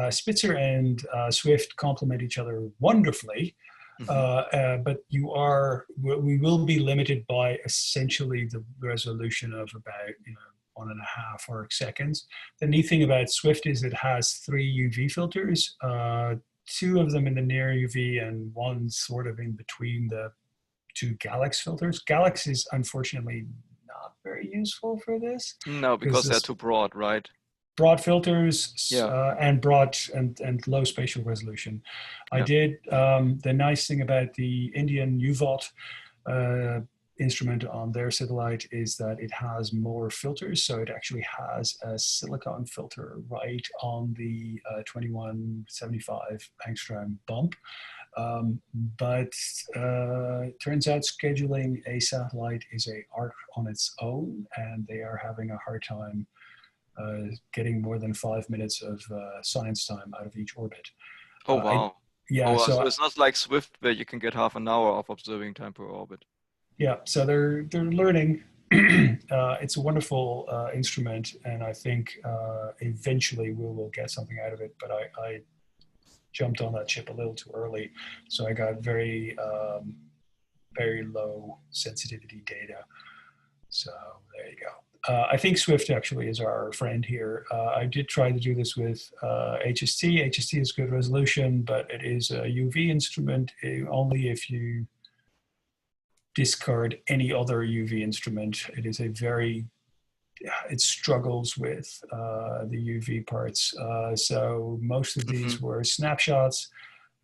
Spitzer and Swift complement each other wonderfully. But we will be limited by essentially the resolution of about 1.5 arc seconds. The neat thing about Swift is it has 3 UV filters, 2 of them in the near UV and 1 sort of in between the 2 Galax filters. Galax is unfortunately not very useful for this. No, because they're too broad, right? Broad filters, and broad and low spatial resolution. I did the nice thing about the Indian UVOT instrument on their satellite is that it has more filters. So it actually has a silicon filter right on the 2175 angstrom bump. But it turns out scheduling a satellite is an art on its own, and they are having a hard time getting more than 5 minutes of science time out of each orbit. Oh, wow. Yeah, Oh, wow. so So it's not like Swift where you can get half an hour of observing time per orbit. yeah, so they're learning. It's a wonderful instrument, and I think eventually we will get something out of it. But I jumped on that chip a little too early, so I got very very low sensitivity data. So there you go. I think Swift actually is our friend here. I did try to do this with HST. HST is good resolution, but it is a UV instrument only if you discard any other UV instrument. It is a very, it struggles with the UV parts. So most of these were snapshots.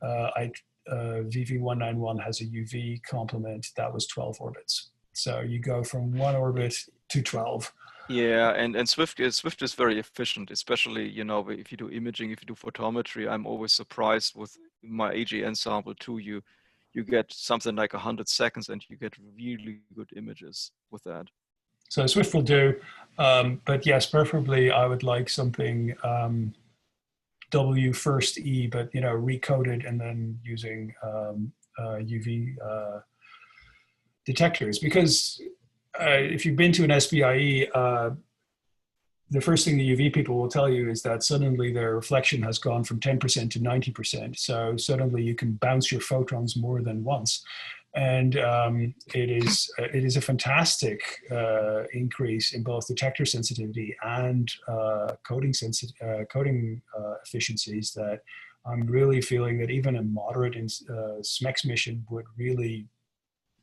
VV191 has a UV complement that was 12 orbits. So you go from 1 orbit to 12. Yeah, and Swift is very efficient, especially, you know, if you do imaging, if you do photometry. I'm always surprised with my AGN sample too. You get something like 100 seconds and you get really good images with that. So Swift will do, but yes, preferably I would like something W first E, but you know, recoded and then using UV detectors. Because if you've been to an SPIE, the first thing the UV people will tell you is that suddenly their reflection has gone from 10% to 90%. So suddenly you can bounce your photons more than once. And it is a fantastic increase in both detector sensitivity and coding efficiencies that I'm really feeling that even a moderate SMEX mission would really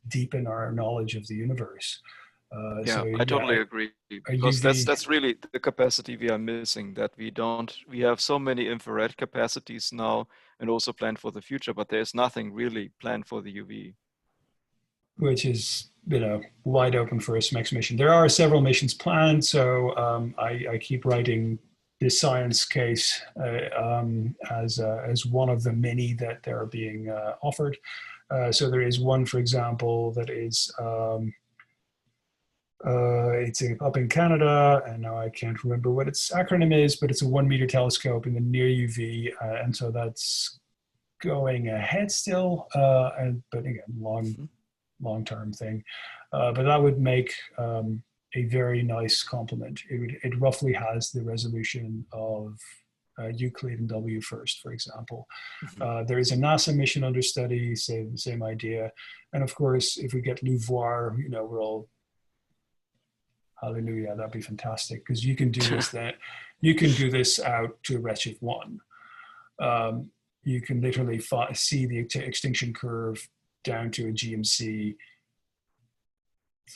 deepen our knowledge of the universe. I totally agree, because that's really the capacity we are missing, that we have so many infrared capacities now and also planned for the future, but there's nothing really planned for the UV. Which is, you know, wide open for a SMEX mission. There are several missions planned, so I keep writing this science case as one of the many that are being offered. So there is one, for example, that is it's up in Canada, and now I can't remember what its acronym is, but it's a 1 meter telescope in the near UV, and so that's going ahead still, but again, long-term thing. But that would make a very nice complement. It roughly has the resolution of Euclid and W first, for example. There is a NASA mission under study, same idea. And of course, if we get LUVOIR, you know, we're all, hallelujah, that'd be fantastic, because you can do this you can do this out to redshift 1. You can literally see the extinction curve down to a GMC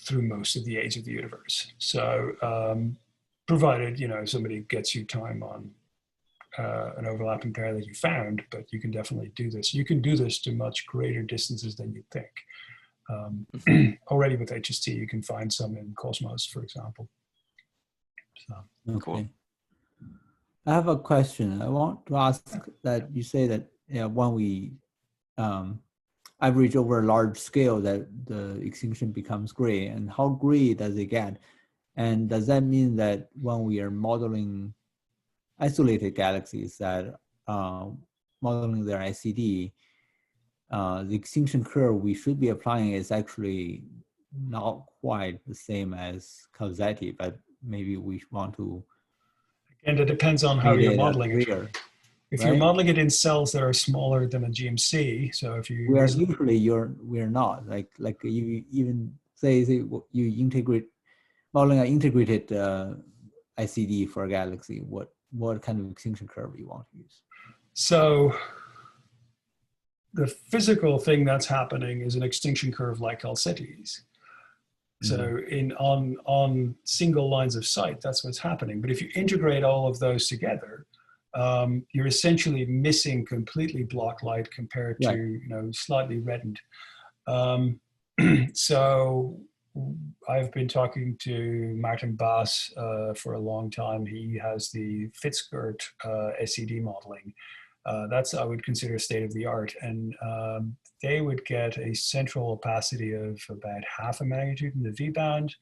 through most of the age of the universe. So provided, you know, somebody gets you time on an overlapping pair that you found, but you can definitely do this. You can do this to much greater distances than you think. Already with HST, you can find some in Cosmos, for example. So, okay. Cool. I have a question. I want to ask that you say that when we average over a large scale, that the extinction becomes gray, and how gray does it get? And does that mean that when we are modeling isolated galaxies, that modeling their ICD, the extinction curve we should be applying is actually not quite the same as causality, but maybe we want to. And it depends on how you're modeling it. If you're modeling it in cells that are smaller than a GMC, so if you we're not like you even say you integrate modeling an integrated ICD for a galaxy, what kind of extinction curve you want to use? So the physical thing that's happening is an extinction curve like Alcides. So on single lines of sight, that's what's happening. But if you integrate all of those together, you're essentially missing completely block light compared to, you know, slightly reddened. So I've been talking to Martin Bass for a long time. He has the Fitzgerald SED modeling. That's, I would consider, state of the art. And they would get a central opacity of about half a magnitude in the V band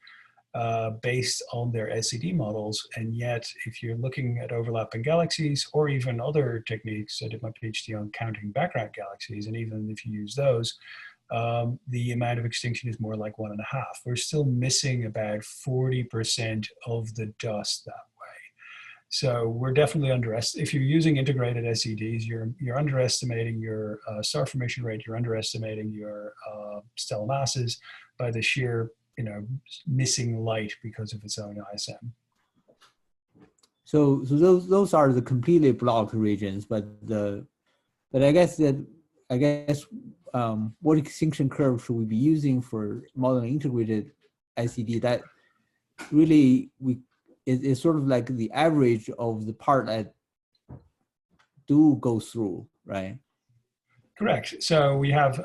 based on their SED models. And yet, if you're looking at overlapping galaxies or even other techniques, I did my PhD on counting background galaxies, and even if you use those, the amount of extinction is more like 1.5. We're still missing about 40% of the dust that way. So we're definitely if you're using integrated SEDs, you're underestimating your star formation rate, you're underestimating your stellar masses by the sheer, missing light because of its own ISM. So those are the completely blocked regions, but I guess what extinction curve should we be using for modeling integrated SED? That really is sort of like the average of the part that do go through, right? Correct. So we have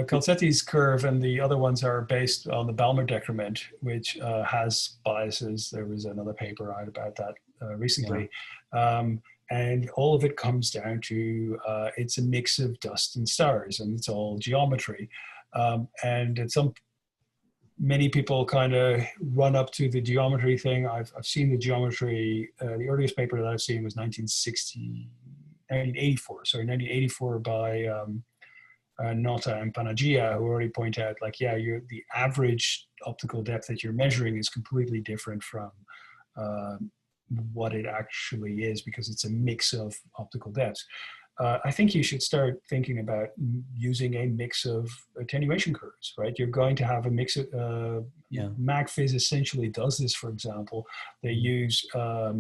Calzetti's curve, and the other ones are based on the Balmer decrement, which has biases. There was another paper out about that recently. Yeah. And all of it comes down to it's a mix of dust and stars, and it's all geometry. And at many people kind of run up to the geometry thing. I've seen the geometry. The earliest paper that I've seen was 1984 by Nota and Panagia, who already point out, like, yeah, the average optical depth that you're measuring is completely different from what it actually is, because it's a mix of optical depths. I think you should start thinking about using a mix of attenuation curves, right? You're going to have a mix of, MagPhys essentially does this, for example. They use a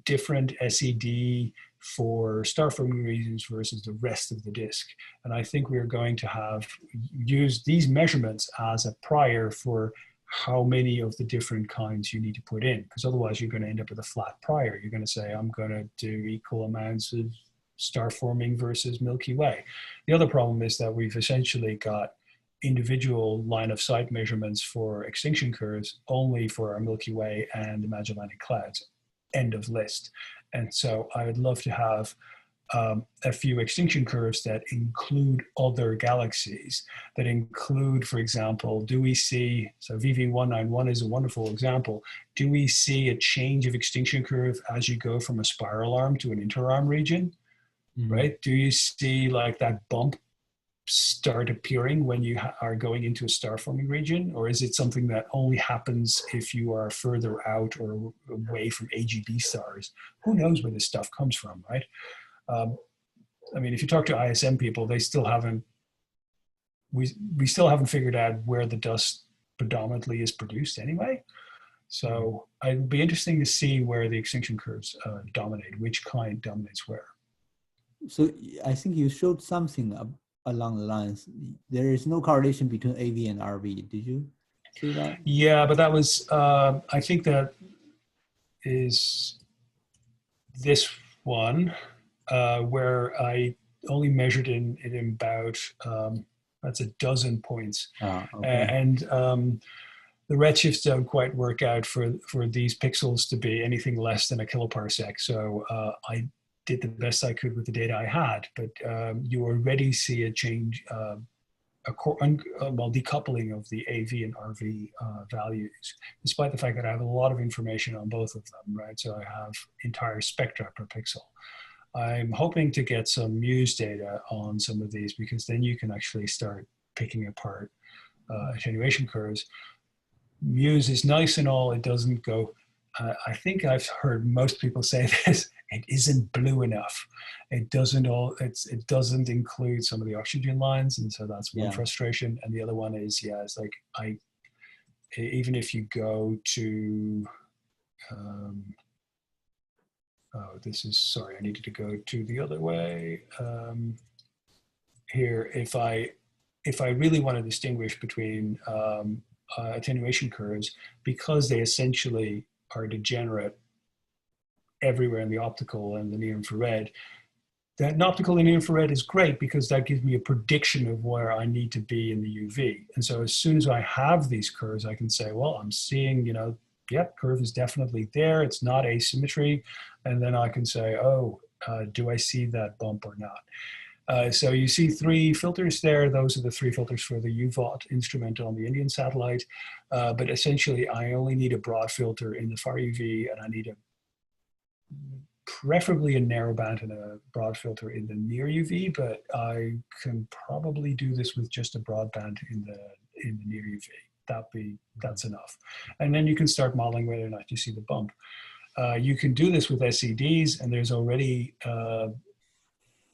different SED for star forming regions versus the rest of the disk. And I think we're going to use these measurements as a prior for how many of the different kinds you need to put in, because otherwise you're going to end up with a flat prior. You're going to say, I'm going to do equal amounts of star forming versus Milky Way. The other problem is that we've essentially got individual line of sight measurements for extinction curves only for our Milky Way and the Magellanic Clouds, end of list. And so I would love to have a few extinction curves that include other galaxies, that include, for example, do we see, so VV191 is a wonderful example, do we see a change of extinction curve as you go from a spiral arm to an interarm region? Right? Do you see like that bump start appearing when you are going into a star forming region? Or is it something that only happens if you are further out or away from AGB stars? Who knows where this stuff comes from, right? I mean, if you talk to ISM people, they still haven't, we still haven't figured out where the dust predominantly is produced anyway. So it'd be interesting to see where the extinction curves dominate, which kind dominates where. So I think you showed something along the lines. There is no correlation between AV and RV. Did you see that? Yeah, but that was, I think that is this one where I only measured in about, that's a dozen points. Okay. And the redshifts don't quite work out for these pixels to be anything less than a kiloparsec. So I did the best I could with the data I had, but you already see a change, decoupling of the AV and RV values, despite the fact that I have a lot of information on both of them, right? So I have entire spectra per pixel. I'm hoping to get some Muse data on some of these, because then you can actually start picking apart attenuation curves. Muse is nice and all, it doesn't go, I think I've heard most people say this, it isn't blue enough. It doesn't include some of the oxygen lines, and so that's one frustration. And the other one is, it's like even if you go to, sorry, I needed to go to the other way. Here, if I really want to distinguish between attenuation curves, because they essentially are degenerate everywhere in the optical and the near infrared, That optical and infrared is great because that gives me a prediction of where I need to be in the UV. And so as soon as I have these curves, I can say, well, I'm seeing, yep, curve is definitely there. It's not asymmetry. And then I can say, oh, do I see that bump or not? So you see 3 filters there. Those are the 3 filters for the UVOT instrument on the Indian satellite. But essentially, I only need a broad filter in the far UV, and I need preferably a narrow band and a broad filter in the near UV, but I can probably do this with just a broad band in the near UV. That's enough. And then you can start modeling whether or not you see the bump. You can do this with SEDs, and there's already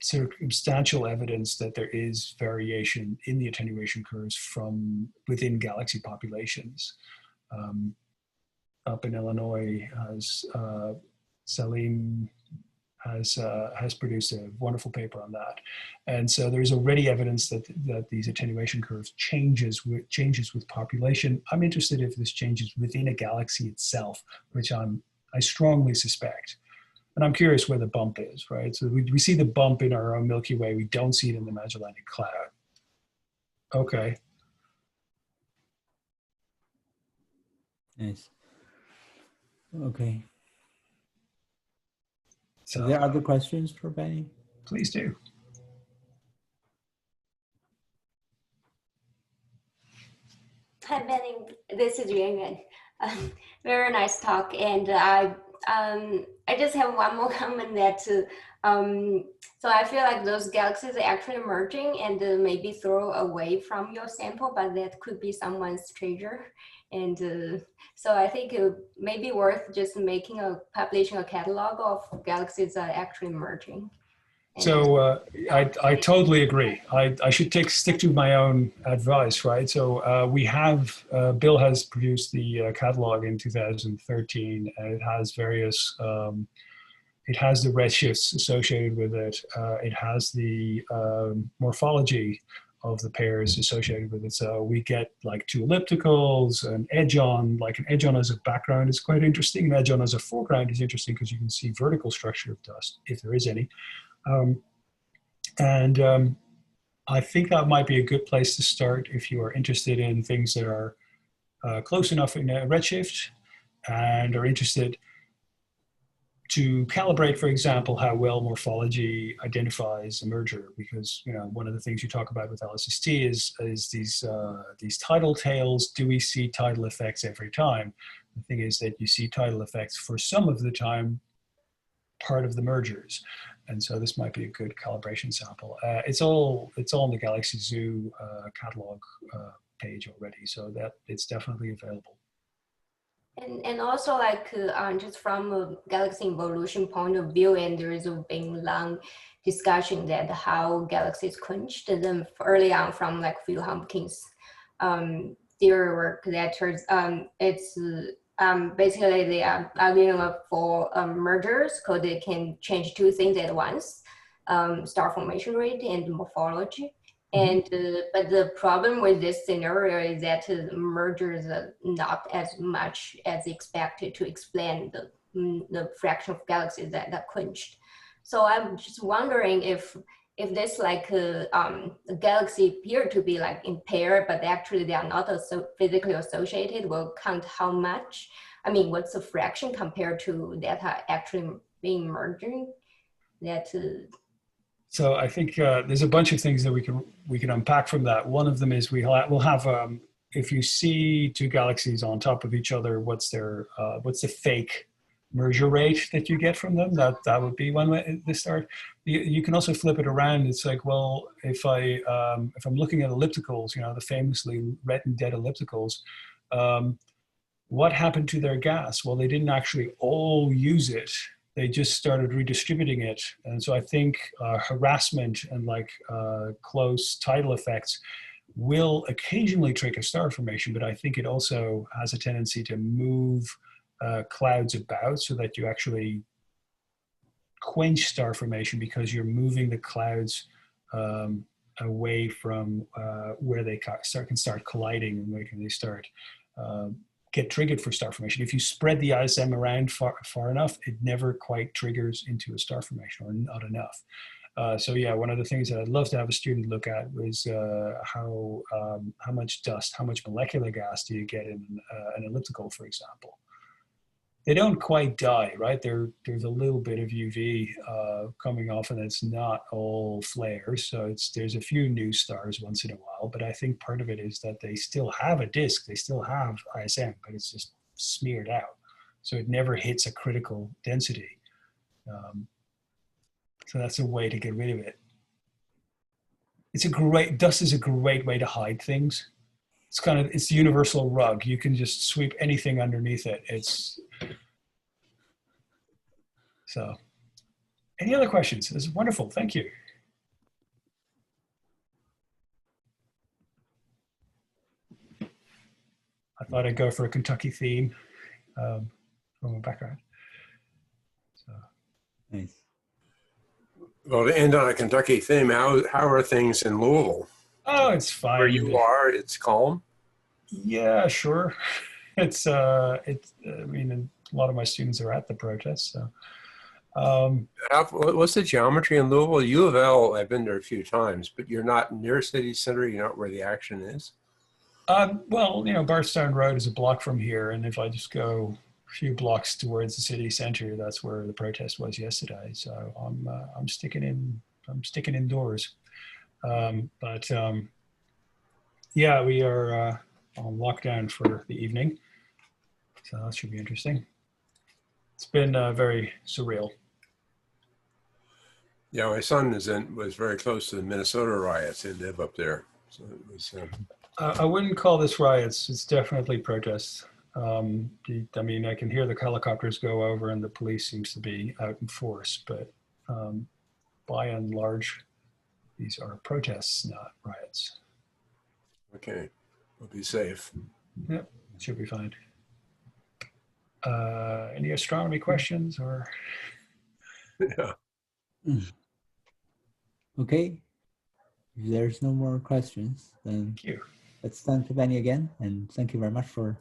circumstantial evidence that there is variation in the attenuation curves from within galaxy populations. Up in Illinois, Salim has produced a wonderful paper on that, and so there's already evidence that these attenuation curves changes with population. I'm interested if this changes within a galaxy itself, which I strongly suspect. And I'm curious where the bump is, right? So we see the bump in our own Milky Way. We don't see it in the Magellanic Cloud. Okay. Nice. Okay. So Are there other questions for Benny? Please do. Hi, Benny. This is Yuan. Very nice talk. And I just have one more comment that, so I feel like those galaxies are actually merging and maybe throw away from your sample, but that could be someone's treasure. And so I think it may be worth just publishing a catalog of galaxies that are actually merging. So I totally agree. I should stick to my own advice, right? So we have, Bill has produced the catalog in 2013, and it has various, it has the redshifts associated with it. It has the morphology of the pairs associated with it. So we get like 2 ellipticals, an edge-on, like an edge-on as a background is quite interesting. An edge-on as a foreground is interesting because you can see vertical structure of dust, if there is any. I think that might be a good place to start if you are interested in things that are close enough in a redshift and are interested to calibrate, for example, how well morphology identifies a merger, because one of the things you talk about with LSST is these tidal tails. Do we see tidal effects every time? The thing is that you see tidal effects for some of the time, part of the mergers. And so this might be a good calibration sample. It's all on the Galaxy Zoo catalog page already, so that it's definitely available. And also like just from a galaxy evolution point of view, and there is been long discussion that how galaxies quenched them early on from like Phil Hopkins theory work that it's basically they are arguing for mergers because they can change 2 things at once, star formation rate and morphology. And but the problem with this scenario is that mergers are not as much as expected to explain the fraction of galaxies that are quenched. So I'm just wondering if this like a galaxy appear to be like in pair, but actually they are not physically associated, will count how much. I mean, what's the fraction compared to that are actually being merging? So I think there's a bunch of things that we can unpack from that. One of them is we'll have if you see 2 galaxies on top of each other, what's the fake merger rate that you get from them? That would be one way to start. You can also flip it around. It's like, well, if I'm looking at ellipticals, the famously red and dead ellipticals, what happened to their gas? Well, they didn't actually all use it. They just started redistributing it. And so I think harassment and like close tidal effects will occasionally trigger star formation, but I think it also has a tendency to move clouds about so that you actually quench star formation because you're moving the clouds away from where they can start colliding and where can they start get triggered for star formation. If you spread the ISM around far enough, it never quite triggers into a star formation, or not enough. So yeah, one of the things that I'd love to have a student look at was how much dust, how much molecular gas do you get in an elliptical, for example. They don't quite die, right? There's a little bit of UV coming off, and it's not all flares. So there's a few new stars once in a while, but I think part of it is that they still have a disk, they still have ISM, but it's just smeared out. So it never hits a critical density. So that's a way to get rid of it. Dust is a great way to hide things. It's the universal rug. You can just sweep anything underneath it. So, any other questions? This is wonderful. Thank you. I thought I'd go for a Kentucky theme from a background. So. Nice. Well, to end on a Kentucky theme, how are things in Louisville? Oh, it's fine. Where you are, it's calm? Yeah, sure. I mean, a lot of my students are at the protest, so. What's the geometry in Louisville? U of L, I've been there a few times, but you're not near city center. You're not where the action is. Well, Barstone Road is a block from here, and if I just go a few blocks towards the city center, that's where the protest was yesterday. So I'm sticking indoors. Yeah, we are on lockdown for the evening, so that should be interesting. It's been very surreal. Yeah, my son was very close to the Minnesota riots. They live up there, so it was. I wouldn't call this riots. It's definitely protests. I mean, I can hear the helicopters go over, and the police seems to be out in force. But by and large, these are protests, not riots. Okay, we'll be safe. Yep, should be fine. Any astronomy questions or? Yeah. Okay. If there's no more questions, then Thank you. let's thank Benny again, and thank you very much for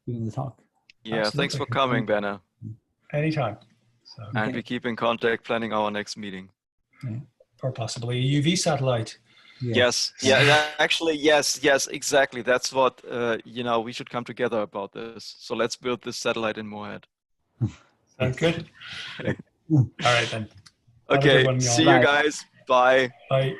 giving the talk. Yeah, Absolutely. thanks for coming, Benna. Anytime. So, And we keep in contact, planning our next meeting. Yeah. or possibly a UV satellite. Yeah. Yes, yeah, actually, yes, exactly. That's what, we should come together about this. So let's build this satellite in Moorhead. Sounds good. All right then. Have a Okay, good one, y'all. see you guys. Bye. Bye.